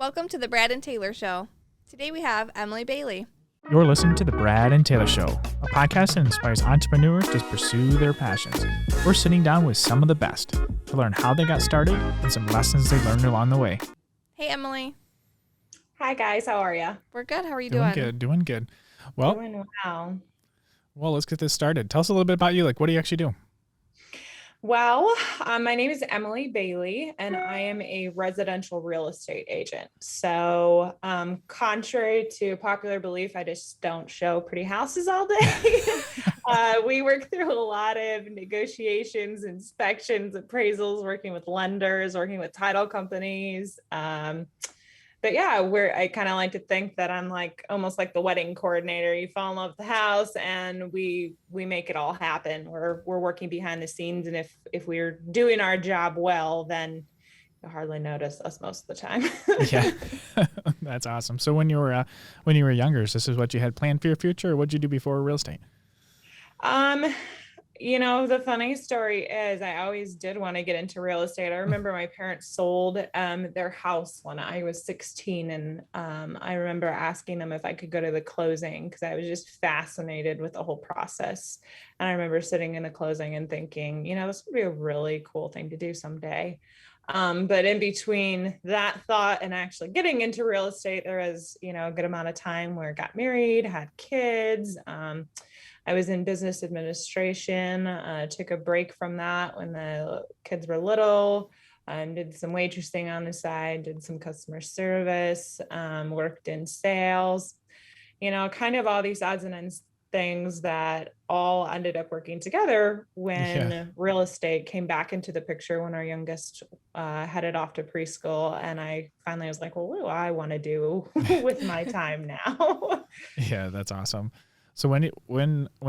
Welcome to the Brad and Taylor Show. Today we have Emily Bailey. You're listening to the Brad and Taylor Show, a podcast that inspires entrepreneurs to pursue their passions. We're sitting down with some of the best to learn how they got started and some lessons they learned along the way. Hey, Emily. Hi, guys. How are you? We're good. How are you doing? Doing good. Well, Doing well. let's get this started. Tell us a little bit about you. What do you actually do? Well, my name is Emily Bailey, and I am a residential real estate agent. So, contrary to popular belief, I just don't show pretty houses all day. We work through a lot of negotiations, inspections, appraisals, working with lenders, working with title companies. But yeah, I kind of like to think that I'm almost like the wedding coordinator. You fall in love with the house and we make it all happen. We're working behind the scenes. And if we're doing our job well, then you'll hardly notice us most of the time. Yeah, that's awesome. So when you were younger, is this what you had planned for your future, or what did you do before real estate? The funny story is I always did want to get into real estate. I remember my parents sold their house when I was 16. And I remember asking them if I could go to the closing because I was just fascinated with the whole process. And I remember sitting in the closing and thinking, this would be a really cool thing to do someday. But in between that thought and actually getting into real estate, there was, a good amount of time where I got married, had kids. I was in business administration, took a break from that when the kids were little, did some waitressing on the side, did some customer service, worked in sales, kind of all these odds and ends things that all ended up working together when real estate came back into the picture when our youngest headed off to preschool. And I finally was like, well, what do I want to do with my time now? Yeah, that's awesome. So when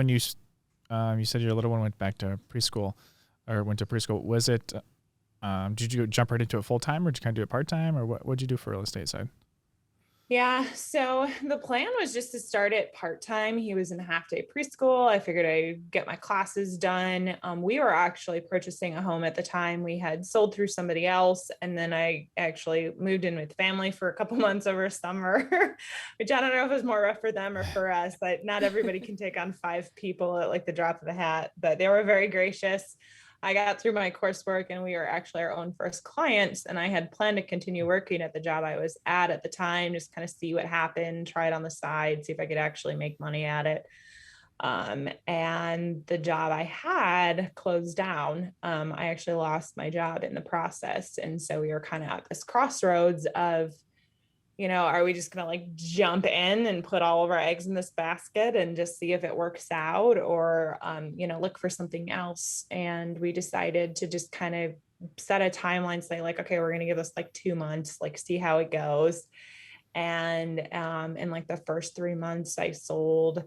you said your little one went back to preschool or went to preschool, was it, did you jump right into it full time, or did you kind of do it part time, or what did you do for real estate side? Yeah. So the plan was just to start it part-time. He was in a half-day preschool. I figured I'd get my classes done. We were actually purchasing a home at the time. We had sold through somebody else. And then I actually moved in with family for a couple months over summer, which I don't know if it was more rough for them or for us. Not everybody can take on 5 people at the drop of a hat, but they were very gracious. I got through my coursework and we were actually our own first clients. And I had planned to continue working at the job I was at the time, just kind of see what happened, try it on the side, see if I could actually make money at it. And the job I had closed down. I actually lost my job in the process. And so we were kind of at this crossroads of, are we just going to jump in and put all of our eggs in this basket and just see if it works out, or, look for something else. And we decided to just kind of set a timeline, say okay, we're going to give this 2 months, see how it goes. And, in the first 3 months I sold,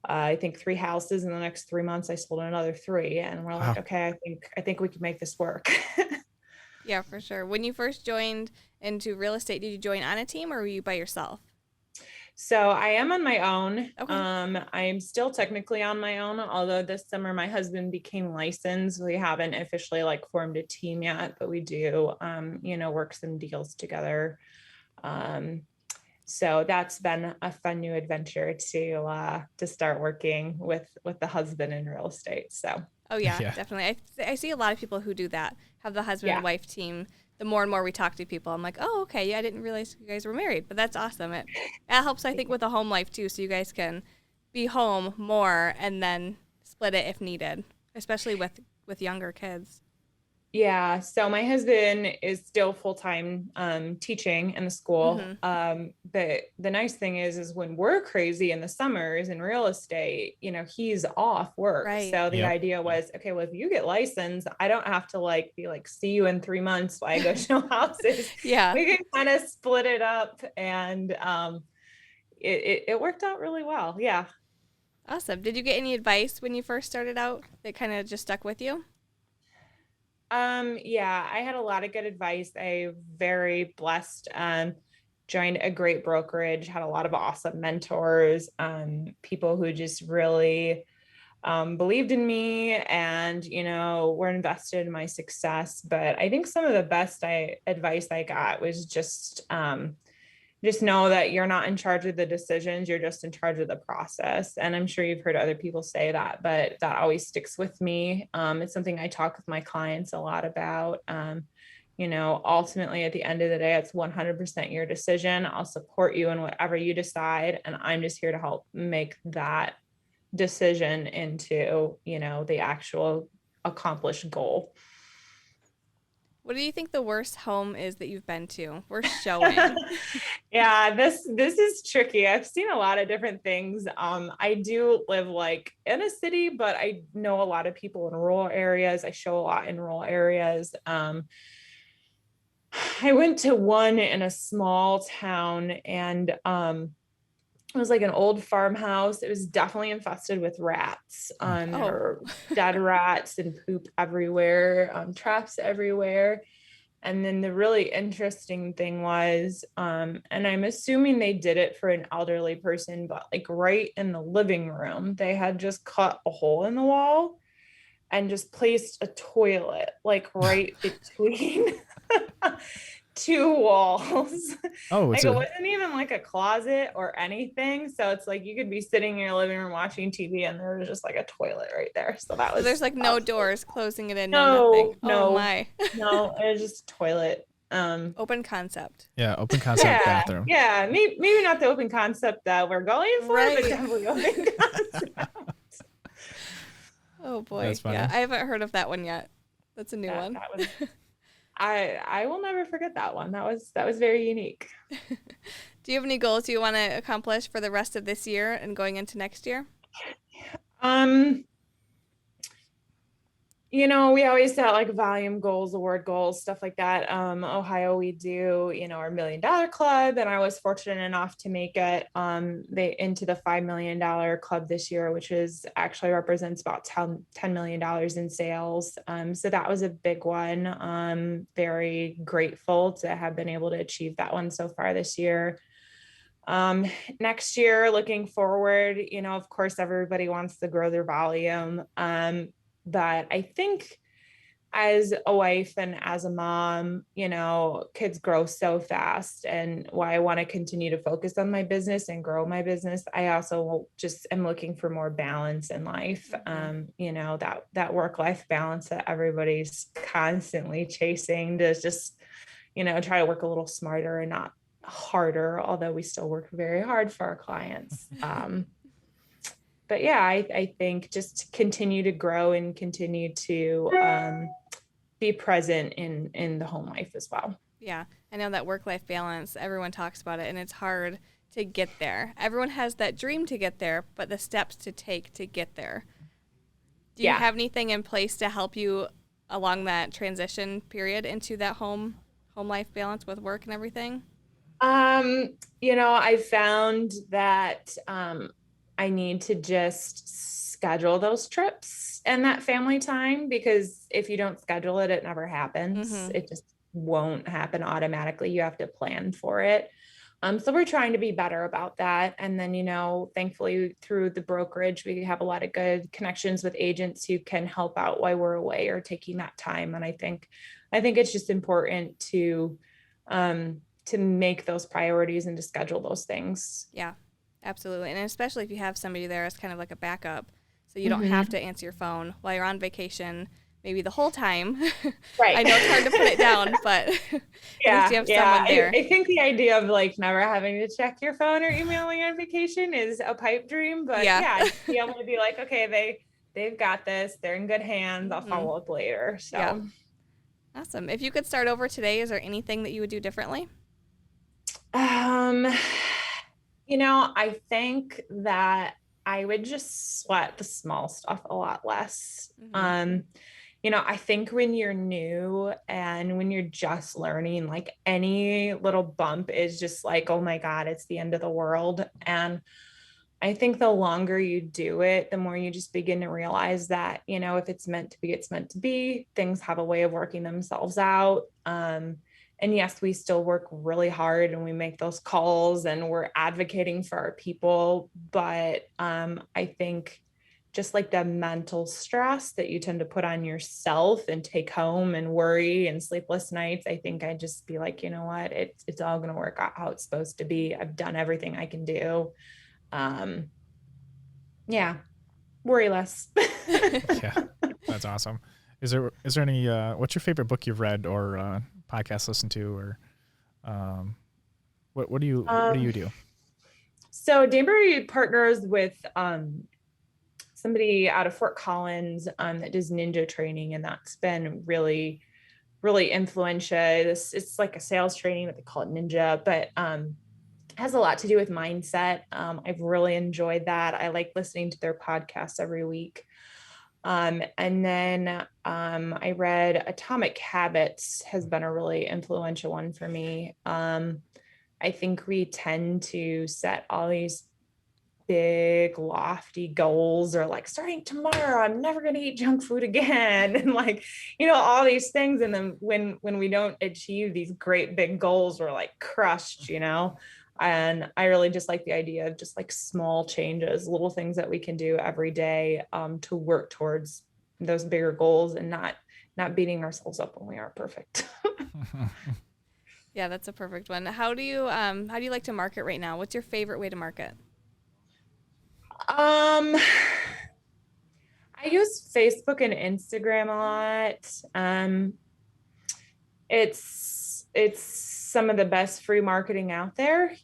I think 3 houses. In the next 3 months I sold another 3. And we're Wow. Okay, I think we can make this work. Yeah, for sure. When you first joined into real estate, did you join on a team or were you by yourself? So I am on my own. Okay. I'm still technically on my own, although this summer my husband became licensed. We haven't officially formed a team yet, but we do, work some deals together. So that's been a fun new adventure to start working with the husband in real estate. So. Oh yeah, definitely. I see a lot of people who do that, have the husband and wife team. The more and more we talk to people, I'm like, oh, okay, yeah, I didn't realize you guys were married, but that's awesome. It helps, I think, with the home life too, so you guys can be home more and then split it if needed, especially with younger kids. Yeah. So my husband is still full-time teaching in the school. Mm-hmm. But the nice thing is when we're crazy in the summers in real estate, he's off work. Right. So the idea was, okay, well, if you get licensed, I don't have to be see you in 3 months while I go show houses. Yeah. We can kind of split it up, and it worked out really well. Yeah. Awesome. Did you get any advice when you first started out that kind of just stuck with you? Yeah, I had a lot of good advice. I very blessed, joined a great brokerage, had a lot of awesome mentors, people who just really, believed in me and, were invested in my success. But I think some of the best advice I got was just know that you're not in charge of the decisions. You're just in charge of the process. And I'm sure you've heard other people say that, but that always sticks with me. It's something I talk with my clients a lot about. Ultimately at the end of the day, it's 100% your decision. I'll support you in whatever you decide. And I'm just here to help make that decision into, the actual accomplished goal. What do you think the worst home is that you've been to? Worst showing? Yeah, this is tricky. I've seen a lot of different things. I do live like in a city, but I know a lot of people in rural areas. I show a lot in rural areas. I went to one in a small town, and it was like an old farmhouse. It was definitely infested with rats. There were dead rats and poop everywhere, traps everywhere. And then the really interesting thing was, and I'm assuming they did it for an elderly person, but like right in the living room, they had just cut a hole in the wall and just placed a toilet like right between two walls. Oh, Like it wasn't even like a closet or anything. So it's like you could be sitting in your living room watching TV and there was just like a toilet right there. So that was. So there's like no doors closing it in, no nothing. no Oh my. no, it was just a toilet. Open concept. Yeah, open concept bathroom. Yeah, maybe not the open concept that we're going for, right. but definitely open concept. Oh boy. Yeah, I haven't heard of that one yet. That's a new one. That was, I will never forget that one. That was very unique. Do you have any goals you want to accomplish for the rest of this year and going into next year? We always set like volume goals, award goals, stuff like that. Ohio, we do, our $1 million club, and I was fortunate enough to make it into the $5 million club this year, which is actually represents about $10 million in sales. So that was a big one. Very grateful to have been able to achieve that one so far this year. Next year, looking forward, of course, everybody wants to grow their volume. But I think as a wife and as a mom, kids grow so fast, and while I want to continue to focus on my business and grow my business, I also just am looking for more balance in life. That work-life balance that everybody's constantly chasing to just, try to work a little smarter and not harder, although we still work very hard for our clients. But yeah, I think just continue to grow and continue to be present in the home life as well. Yeah, I know that work-life balance, everyone talks about it, and it's hard to get there. Everyone has that dream to get there, but the steps to take to get there. Do you have anything in place to help you along that transition period into that home life balance with work and everything? I found that I need to just schedule those trips and that family time, because if you don't schedule it, it never happens. Mm-hmm. It just won't happen automatically. You have to plan for it. So we're trying to be better about that. And then, thankfully through the brokerage, we have a lot of good connections with agents who can help out while we're away or taking that time. And I think it's just important to make those priorities and to schedule those things. Yeah. Absolutely. And especially if you have somebody there as kind of like a backup, so you don't have to answer your phone while you're on vacation, maybe the whole time. Right. I know it's hard to put it down, but at least you have someone there. I think the idea of like never having to check your phone or emailing on vacation is a pipe dream, but be able to be like, okay, they've got this. They're in good hands. I'll follow up later. So yeah. Awesome. If you could start over today, is there anything that you would do differently? I think that I would just sweat the small stuff a lot less. Mm-hmm. I think when you're new and when you're just learning, like any little bump is just like, oh my God, it's the end of the world. And I think the longer you do it, the more you just begin to realize that, if it's meant to be, it's meant to be. Things have a way of working themselves out. And yes, we still work really hard and we make those calls and we're advocating for our people. But I think just like the mental stress that you tend to put on yourself and take home and worry and sleepless nights, I think I'd just be like, you know what, it's all going to work out how it's supposed to be. I've done everything I can do. Yeah, worry less. Yeah, that's awesome. Is there any, what's your favorite book you've read or podcast listened to, or what do you do? So Danbury partners with somebody out of Fort Collins that does ninja training, and that's been really, really influential. It's like a sales training, but they call it ninja, but has a lot to do with mindset. I've really enjoyed that. I like listening to their podcasts every week. And then I read Atomic Habits has been a really influential one for me. I think we tend to set all these big lofty goals, or like, starting tomorrow I'm never going to eat junk food again, and like, all these things, and then when we don't achieve these great big goals, we're like crushed. And I really just like the idea of just like small changes, little things that we can do every day to work towards those bigger goals, and not beating ourselves up when we aren't perfect. Yeah, that's a perfect one. How do you like to market right now? What's your favorite way to market? I use Facebook and Instagram a lot. It's some of the best free marketing out there.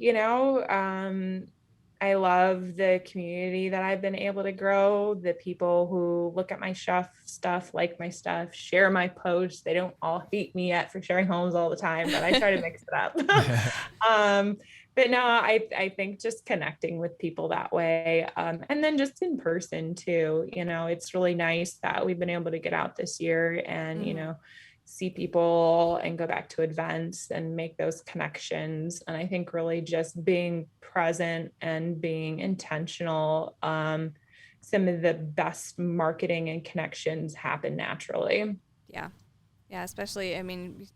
I love the community that I've been able to grow, the people who look at my stuff, like my stuff, share my posts. They don't all hate me yet for sharing homes all the time, but I try to mix it up. But no, I think just connecting with people that way. And then just in person too, it's really nice that we've been able to get out this year and, see people and go back to events and make those connections. And I think really just being present and being intentional, some of the best marketing and connections happen naturally. Yeah. Yeah. Especially, you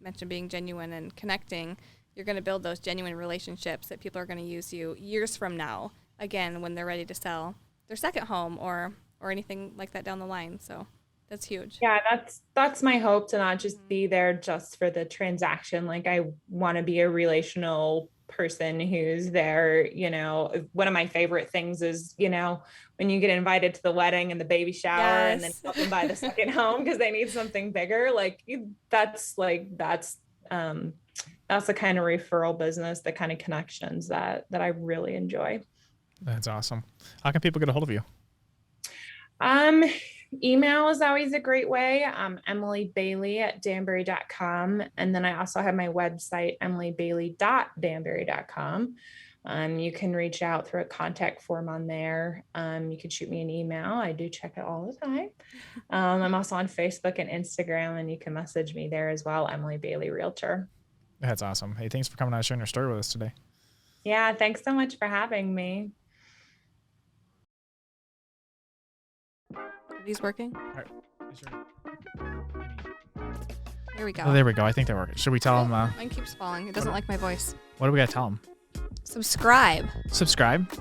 mentioned being genuine and connecting. You're going to build those genuine relationships that people are going to use you years from now, again, when they're ready to sell their second home or anything like that down the line. So that's huge. Yeah, that's my hope, to not just be there just for the transaction. Like, I want to be a relational person who's there. One of my favorite things is, when you get invited to the wedding and the baby shower, yes, and then help them buy the second home because they need something bigger. That's the kind of referral business, the kind of connections that I really enjoy. That's awesome. How can people get a hold of you? Email is always a great way. EmilyBailey@danberry.com. And then I also have my website, emilybailey.danberry.com. You can reach out through a contact form on there. You can shoot me an email. I do check it all the time. I'm also on Facebook and Instagram, and you can message me there as well, Emily Bailey Realtor. That's awesome. Hey, thanks for coming on and sharing your story with us today. Yeah, thanks so much for having me. Are these working? All right. There we go. Oh, there we go. I think they're working. Should we tell them? Mine keeps falling. It doesn't like my voice. What do we got to tell them? Subscribe. Subscribe?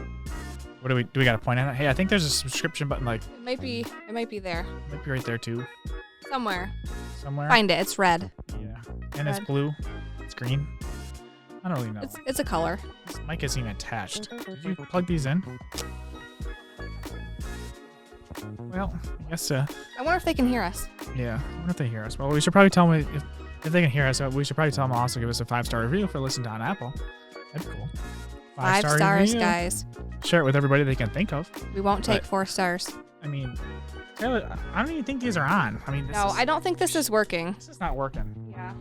What do we got to point at? Hey, I think there's a subscription button. It might be there. It might be right there too. Somewhere. Find it. It's red. Yeah. And it's blue. It's green. I don't really know. It's a color. This mic isn't even attached. Did you plug these in? Well, I guess. I wonder if they can hear us. Yeah, I wonder if they hear us. Well, we should probably tell them if they can hear us. We should probably tell them also give us a 5-star review for listening on Apple. That'd be cool. 5 stars, guys. Share it with everybody they can think of. We won't take 4 stars. Taylor, I don't even think these are on. I don't think this is working. This is not working. Yeah.